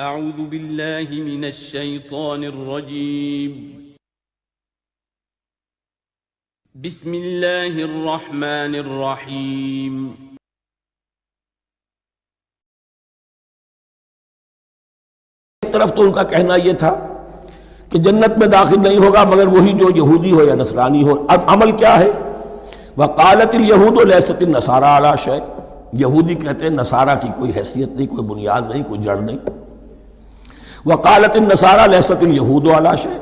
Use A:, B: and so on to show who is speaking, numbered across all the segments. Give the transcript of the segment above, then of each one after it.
A: اعوذ باللہ من الشیطان الرجیم بسم اللہ الرحمن الرحیم
B: ایک طرف تو ان کا کہنا یہ تھا کہ جنت میں داخل نہیں ہوگا مگر وہی جو یہودی ہو یا نصرانی ہو. اب عمل کیا ہے؟ وقالت الیہود لیست النصارى علی شیء. یہودی کہتے ہیں نصارہ کی کوئی حیثیت نہیں، کوئی بنیاد نہیں، کوئی جڑ نہیں. وقالت النصارى لیست الیہود علی شیء.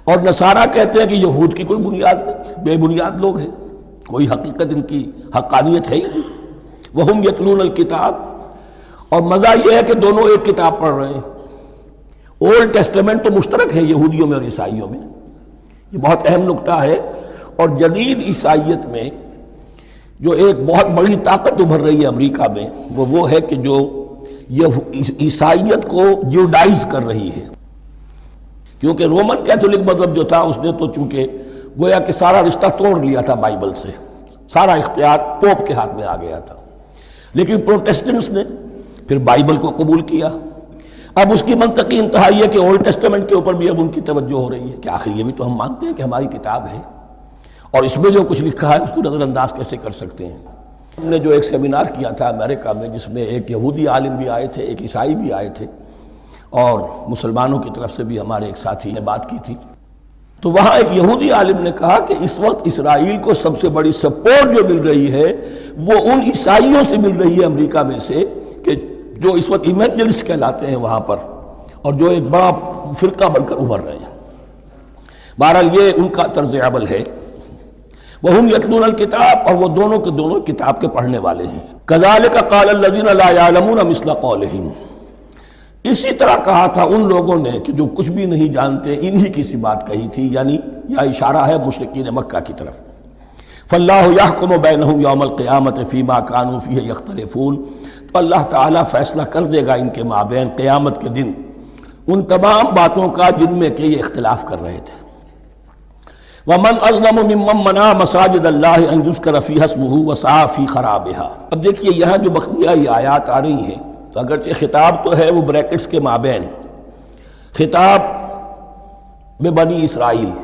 B: اور نصارہ کہتے ہیں کہ یہود کی کوئی بنیاد نہیں، بے بنیاد لوگ ہیں، کوئی حقیقت ان کی حقانیت ہے ہی نہیں. وہم یتلون الکتاب. اور مزہ یہ ہے کہ دونوں ایک کتاب پڑھ رہے ہیں. اولڈ ٹیسٹمنٹ تو مشترک ہے یہودیوں میں اور عیسائیوں میں، یہ بہت اہم نکتہ ہے. اور جدید عیسائیت میں جو ایک بہت بڑی طاقت ابھر رہی ہے امریکہ میں، وہ ہے کہ جو یہ عیسائیت کو جیوڈائز کر رہی ہے. کیونکہ رومن کیتھولک مذہب جو تھا اس نے تو چونکہ گویا کہ سارا رشتہ توڑ لیا تھا بائبل سے، سارا اختیار پوپ کے ہاتھ میں آ گیا تھا. لیکن پروٹیسٹنٹس نے پھر بائبل کو قبول کیا. اب اس کی منطقی انتہا یہ کہ اولڈ ٹیسٹمنٹ کے اوپر بھی اب ان کی توجہ ہو رہی ہے کہ آخر یہ بھی تو ہم مانتے ہیں کہ ہماری کتاب ہے اور اس میں جو کچھ لکھا ہے اس کو نظر انداز کیسے کر سکتے ہیں. ہم نے جو ایک سیمینار کیا تھا امریکہ میں، جس میں ایک یہودی عالم بھی آئے تھے، ایک عیسائی بھی آئے تھے، اور مسلمانوں کی طرف سے بھی ہمارے ایک ساتھی نے بات کی تھی. تو وہاں ایک یہودی عالم نے کہا کہ اس وقت اسرائیل کو سب سے بڑی سپورٹ جو مل رہی ہے وہ ان عیسائیوں سے مل رہی ہے امریکہ میں سے، کہ جو اس وقت ایونجلسٹ کہلاتے ہیں وہاں پر، اور جو ایک بڑا فرقہ بن کر ابھر رہے ہیں. بہرحال یہ ان کا طرز عمل ہے. وَهُمْ يَتْلُونَ الْكِتَابَ. اور وہ دونوں کے دونوں کتاب کے پڑھنے والے ہیں. كَذَلِكَ قَالَ الَّذِينَ لَا يَعْلَمُونَ مِثْلَ قَوْلِهِمْ. اسی طرح کہا تھا ان لوگوں نے کہ جو کچھ بھی نہیں جانتے انہی کی سی بات کہی تھی، یعنی یہ اشارہ ہے مشرکین مکہ کی طرف. فَاللَّهُ يَحْكُمُ بَيْنَهُمْ يَوْمَ الْقِيَامَةِ فِيمَا كَانُوا فِيهِ يَخْتَلِفُونَ. تو اللہ تعالیٰ فیصلہ کر دے گا ان کے مابین قیامت کے دن ان تمام باتوں کا جن میں کہ یہ اختلاف کر رہے تھے. وَمَنْ أَظْلَمُ مِمَّنْ مَنَعَ مَسَاجِدَ اللَّهِ أَنْ يُذْكَرَ فِيهَا اسْمُهُ وَسَعَىٰ فِي خَرَابِهَا. اب دیکھیے یہاں جو بخلیہ یہ آیات آ رہی ہیں، اگرچہ خطاب تو ہے وہ بریکٹس کے مابین، خطاب میں بنی اسرائیل،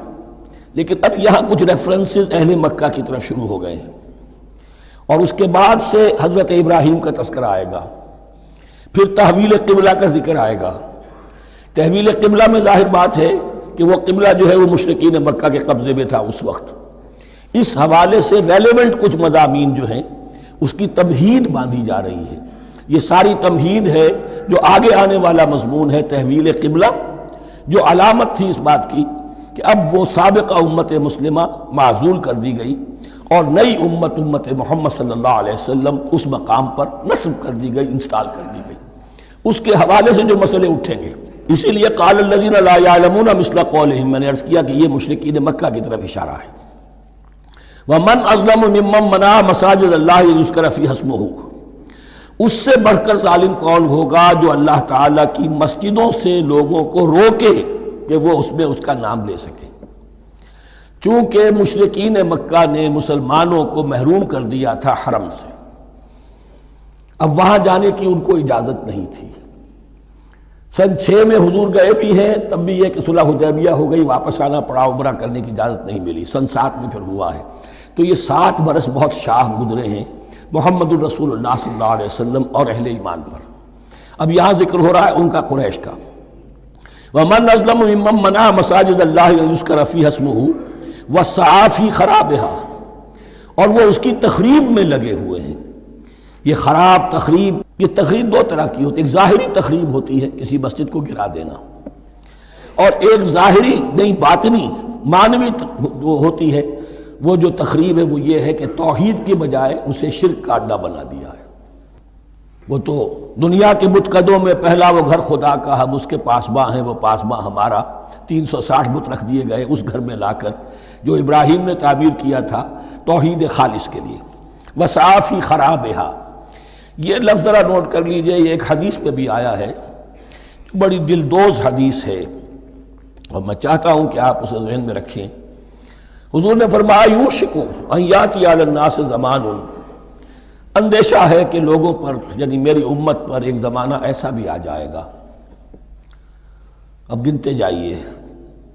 B: لیکن اب یہاں کچھ ریفرنسز اہل مکہ کی طرف شروع ہو گئے ہیں. اور اس کے بعد سے حضرت ابراہیم کا تذکرہ آئے گا، پھر تحویل قبلہ کا ذکر آئے گا. تحویل قبلہ میں ظاہر بات ہے کہ وہ قبلہ جو ہے وہ مشرکین مکہ کے قبضے میں تھا اس وقت. اس حوالے سے ریلیونٹ کچھ مضامین جو ہیں اس کی تمہید باندھی جا رہی ہے. یہ ساری تمہید ہے جو آگے آنے والا مضمون ہے تحویل قبلہ، جو علامت تھی اس بات کی کہ اب وہ سابقہ امت مسلمہ معزول کر دی گئی اور نئی امت محمد صلی اللہ علیہ وسلم اس مقام پر نصب کر دی گئی، انسٹال کر دی گئی. اس کے حوالے سے جو مسئلے اٹھیں گے، اسی لیے قال الذین لا یعلمون مثل قولہم، میں نے عرض کیا کہ یہ مشرکین مکہ کی طرف اشارہ ہے. ومن اظلم ممن منع مساجد اللہ یذکر فیہا اسمہ. اس سے بڑھ کر ظالم کون ہوگا جو اللہ تعالیٰ کی مسجدوں سے لوگوں کو روکے کہ وہ اس میں اس کا نام لے سکے. چونکہ مشرکین مکہ نے مسلمانوں کو محروم کر دیا تھا حرم سے، اب وہاں جانے کی ان کو اجازت نہیں تھی. سن 6 میں حضور گئے بھی ہیں، تب بھی یہ کہ صلح حدیبیہ ہو گئی، واپس آنا پڑا، عمرہ کرنے کی اجازت نہیں ملی. سن 7 میں پھر ہوا ہے. تو یہ 7 برس بہت شاہ گزرے ہیں محمد الرسول اللہ صلی اللہ علیہ وسلم اور اہل ایمان پر. اب یہاں ذکر ہو رہا ہے ان کا، قریش کا. وَمَنْ أَظْلَمُ مِمَّنْ مَنَعَ مَسَاجِدَ اللَّهِ أَنْ يُذْكَرَ فِيهَا اسْمُهُ وَسَعَىٰ فِي خَرَابِهَا. اور وہ اس کی تخریب میں لگے ہوئے ہیں. یہ خراب تخریب، یہ تخریب 2 طرح کی ہوتی ہے. ایک ظاہری تخریب ہوتی ہے، کسی مسجد کو گرا دینا، اور ایک ظاہری نہیں باطنی معنوی ہوتی ہے. وہ جو تخریب ہے وہ یہ ہے کہ توحید کی بجائے اسے شرک کا اڈا بنا دیا ہے. وہ تو دنیا کے بت قدوں میں پہلا وہ گھر خدا کا، ہم اس کے پاسباں ہیں، وہ پاسباں ہمارا. 360 بت رکھ دیے گئے اس گھر میں لا کر جو ابراہیم نے تعبیر کیا تھا توحید خالص کے لیے. وَسَعَىٰ فِي خَرَابِهَا. یہ لفظ ذرا نوٹ کر لیجئے، یہ ایک حدیث پہ بھی آیا ہے، بڑی دلدوز حدیث ہے اور میں چاہتا ہوں کہ آپ اسے ذہن میں رکھیں. حضور نے فرمایا یوشک ان یاتی علی الناس زمان. اندیشہ ہے کہ لوگوں پر یعنی میری امت پر ایک زمانہ ایسا بھی آ جائے گا اب گنتے جائیے،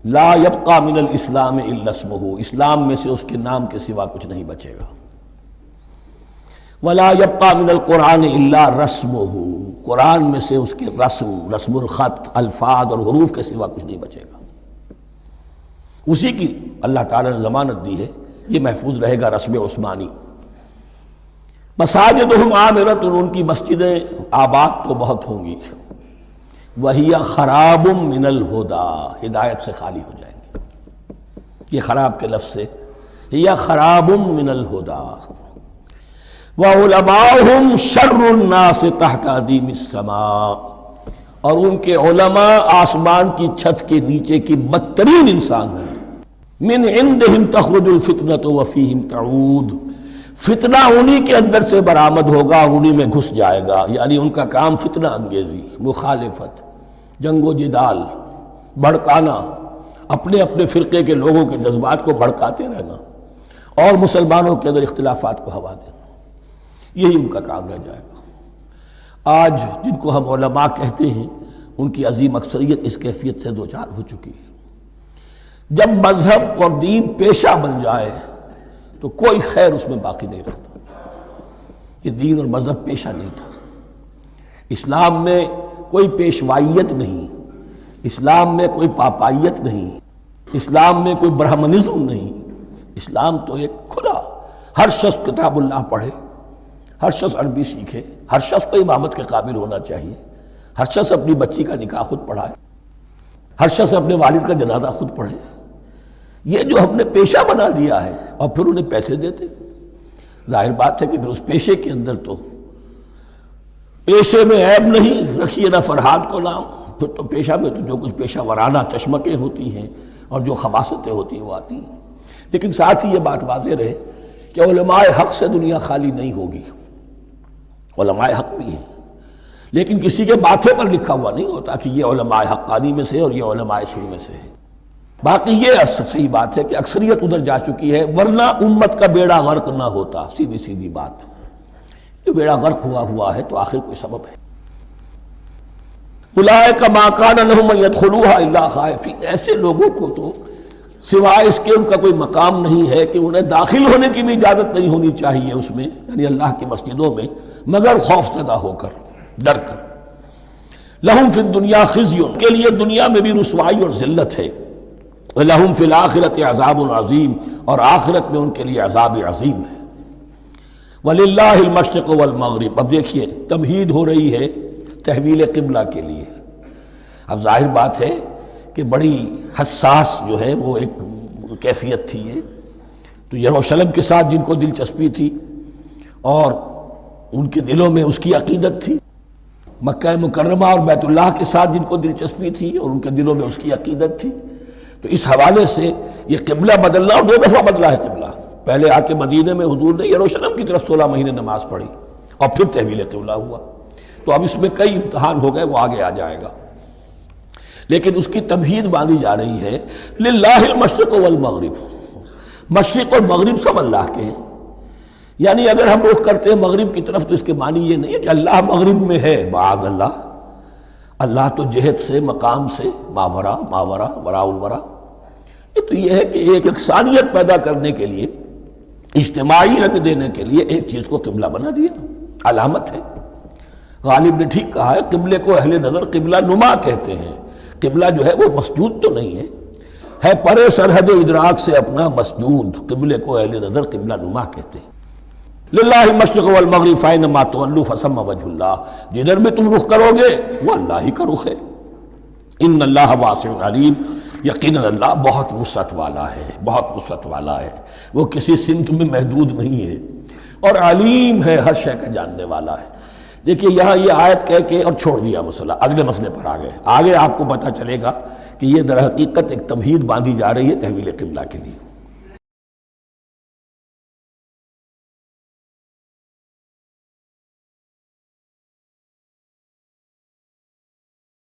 B: لا یبقى من الاسلام الا اسمہ، اسلام میں سے اس کے نام کے سوا کچھ نہیں بچے گا، ولا یبقى من القرآن الا رسمہ، قرآن میں سے اس کے رسم الخط، الفاظ اور حروف کے سوا کچھ نہیں بچے گا، اسی کی اللہ تعالیٰ نے ضمانت دی ہے، یہ محفوظ رہے گا رسم عثمانی۔ مساجدہم عامرۃ، ان کی مسجدیں آباد تو بہت ہوں گی، وہی خراب من الہدی، ہدایت سے خالی ہو جائیں گے، یہ خراب کے لفظ سے ہی خراب من الہدی، وعلماؤہم شر الناس تحت ادیم السماء، اور ان کے علماء آسمان کی چھت کے نیچے کی بدترین انسان ہیں، من عندہم تخرج الفتنۃ وفیہم تعود، فتنہ انہی کے اندر سے برآمد ہوگا، انہی میں گھس جائے گا، یعنی ان کا کام فتنہ انگیزی، مخالفت، جنگ و جدال، بھڑکانا، اپنے اپنے فرقے کے لوگوں کے جذبات کو بھڑکاتے رہنا اور مسلمانوں کے اندر اختلافات کو ہوا دینا، یہی ان کا کام رہ جائے گا۔ آج جن کو ہم علماء کہتے ہیں، ان کی عظیم اکثریت اس کیفیت سے دوچار ہو چکی ہے۔ جب مذہب اور دین پیشہ بن جائے تو کوئی خیر اس میں باقی نہیں رہتا۔ یہ دین اور مذہب پیشہ نہیں تھا، اسلام میں کوئی پیشوائیت نہیں، اسلام میں کوئی پاپائیت نہیں، اسلام میں کوئی برہمنزم نہیں، اسلام تو ایک کھلا، ہر شخص کتاب اللہ پڑھے، ہر شخص عربی سیکھے، ہر شخص کو امامت کے قابل ہونا چاہیے، ہر شخص اپنی بچی کا نکاح خود پڑھائے، ہر شخص اپنے والد کا جنازہ خود پڑھے۔ یہ جو ہم نے پیشہ بنا دیا ہے اور پھر انہیں پیسے دیتے، ظاہر بات ہے کہ پھر اس پیشے کے اندر تو پیشے میں عیب نہیں، رکھیے نہ فرہاد کو نام، پھر تو پیشہ میں تو جو کچھ پیشہ ورانہ چشمکیں ہوتی ہیں اور جو خباثتیں ہوتی ہیں وہ آتی ہیں۔ لیکن ساتھ ہی یہ بات واضح رہے کہ علماء حق سے دنیا خالی نہیں ہوگی، علماء حق بھی ہیں، لیکن کسی کے ماتھے پر لکھا ہوا نہیں ہوتا کہ یہ علماء حقانی میں سے اور یہ علماء سو میں سے ہے۔ باقی یہ صحیح بات ہے کہ اکثریت ادھر جا چکی ہے، ورنہ امت کا بیڑا غرق نہ ہوتا، سیدھی سیدھی بات۔ یہ بیڑا غرق ہوا ہے تو آخر کوئی سبب ہے۔ اولئک ما کان لہم ان یدخلوها الا خائفین، ایسے لوگوں کو تو سوائے اس کے ان کا کوئی مقام نہیں ہے کہ انہیں داخل ہونے کی بھی اجازت نہیں ہونی چاہیے اس میں، یعنی اللہ کی مسجدوں میں، مگر خوف زدہ ہو کر، ڈر کر۔ لہم فی الدنیا خزی، کے لیے دنیا میں بھی رسوائی اور ذلت ہے، لہم فی الآخرۃ عذاب عظیم، اور آخرت میں ان کے لیے عذاب عظیم ہے۔ وَلِلَّهِ الْمَشْرِقُ وَالْمَغْرِبُ، اب دیکھیے تمہید ہو رہی ہے تحویل قبلہ کے لیے۔ اب ظاہر بات ہے کہ بڑی حساس جو ہے وہ ایک کیفیت تھی یہ، تو یروشلم کے ساتھ جن کو دلچسپی تھی اور ان کے دلوں میں اس کی عقیدت تھی، مکہ مکرمہ اور بیت اللہ کے ساتھ جن کو دلچسپی تھی اور ان کے دلوں میں اس کی عقیدت تھی، تو اس حوالے سے یہ قبلہ بدلنا، اور 2 دفعہ بدلا ہے قبلہ۔ پہلے آ کے مدینے میں حضور نے یروشلم کی طرف 16 مہینے نماز پڑھی اور پھر تحویل قبلہ ہوا، تو اب اس میں کئی امتحان ہو گئے، وہ آگے آ جائے گا، لیکن اس کی تمہید باندھی جا رہی ہے۔ للہ المشرق والمغرب، مشرق اور مغرب سب اللہ کے ہیں، یعنی اگر ہم رخ کرتے ہیں مغرب کی طرف تو اس کے معنی یہ نہیں ہے کہ اللہ مغرب میں ہے، معاذ اللہ، اللہ تو جہت سے، مقام سے، ماورا وراء الورا۔ تو یہ ہے کہ ایک یکسانیت پیدا کرنے کے لیے، اجتماعی رنگ دینے کے لیے ایک چیز کو قبلہ بنا دیا، علامت ہے۔ غالب نے ٹھیک کہا ہے، قبلے کو اہل نظر قبلہ نما کہتے ہیں۔ قبلہ جو ہے وہ مسجود تو نہیں ہے پرے سرحد ادراک سے اپنا مسجود، قبلے کو اہل نظر قبلہ نما کہتے ہیں۔ للہ المشرق والمغرب فینما تولوا فثم وجہ اللہ، جدھر بھی تم رخ کرو گے وہ اللہ ہی کا رخ ہے۔ ان اللہ واسع علیم، یقیناً اللہ بہت وسعت والا ہے، بہت وسعت والا ہے، وہ کسی سمت میں محدود نہیں ہے، اور علیم ہے، ہر شے کا جاننے والا ہے۔ دیکھیے یہاں یہ آیت کہہ کے اور چھوڑ دیا مسئلہ، اگلے مسئلے پر آ گئے۔ آگے آپ کو پتہ چلے گا کہ یہ در حقیقت ایک تمہید باندھی جا رہی ہے تحویل قبلہ کے لیے۔